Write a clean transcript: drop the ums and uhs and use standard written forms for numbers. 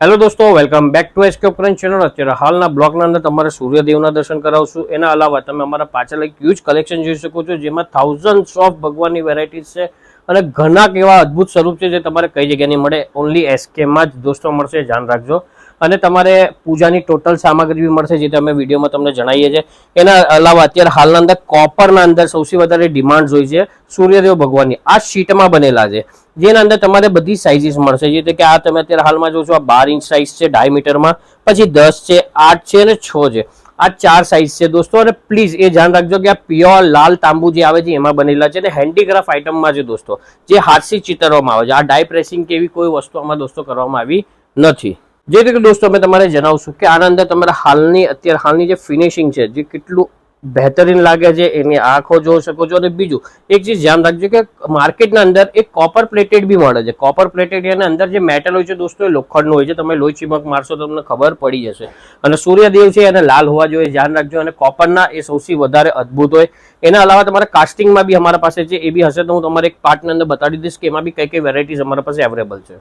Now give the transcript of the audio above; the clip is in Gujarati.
હેલો દોસ્તો, વેલકમ બેક ટુ એસકે ઉપકરણ ચેનલ। અત્યારે હાલના બ્લોગના અંદર તમારે સૂર્યદેવના દર્શન કરાવશું। એના અલાવા તમે અમારા પાછળ એક હ્યુજ કલેક્શન જોઈ શકો છો, જેમાં થાઉઝન્ડ્સ ઓફ ભગવાનની વેરાયટીઝ છે અને ઘણા એવા અદ્ભુત સ્વરૂપ છે જે તમારે કઈ જગ્યાએ નહીં મળે, ઓનલી એસકેમાં જ દોસ્તો મળશે, ધ્યાન રાખજો। અને તમારે પૂજાની ટોટલ સામગ્રી બી મળશે, જે તમે વિડીયોમાં તમને જણાવીએ છીએ। એના અલાવા અત્યારે હાલના અંદર કોપરના અંદર સૌથી વધારે ડિમાન્ડ હોય છે સૂર્યદેવ ભગવાનની આ શીટમાં બનેલા છે, જેના અંદર તમારે બધી સાઇઝીસ મળશે। જે કે આ તમે અત્યારે હાલમાં જો છો, આ 12 ઇંચ સાઇઝ છે 2.5 મીટરમાં, પછી 10 છે, 8 છે અને 6 છે। આ 4 સાઇઝ છે દોસ્તો। અને પ્લીઝ એ ધ્યાન રાખજો કે આ પ્યોર લાલ તાંબુ જે આવે છે એમાં બનેલા છે અને હેન્ડીક્રાફ્ટ આઇટમમાં છે દોસ્તો, જે હાથથી ચિતરવામાં આવે છે। આ ડાય પ્રેસિંગ કે એવી કોઈ વસ્તુ આમાં દોસ્તો કરવામાં આવી નથી। જે રીતે દોસ્તો અમે તમારે જણાવશું કે આના અંદર તમારા અત્યારે હાલની જે ફિનિશિંગ છે, જે કેટલું બહેતરીન લાગે છે, એની આંખો જોઈ શકો છો। અને બીજું એક ચીજ ધ્યાન રાખજો કે માર્કેટના અંદર એક કોપર પ્લેટેડ બી મળે છે। કોપર પ્લેટેડ એના અંદર જે મેટલ હોય છે દોસ્તો, એ લોખંડનું હોય છે। તમે લોહી ચીમક મારશો તો તમને ખબર પડી જશે। અને સૂર્યદેવ છે એને લાલ હોવા જોઈએ, ધ્યાન રાખજો। અને કોપરના એ સૌથી વધારે અદ્ભુત હોય। એના અલાવા તમારા કાસ્ટિંગમાં બી અમારા પાસે છે, એ બી હશે તો હું તમારે એક પાર્ટની અંદર બતાવી દઈશ કે એમાં બી કઈ કઈ વેરાયટીઝ અમારા પાસે અવેલેબલ છે।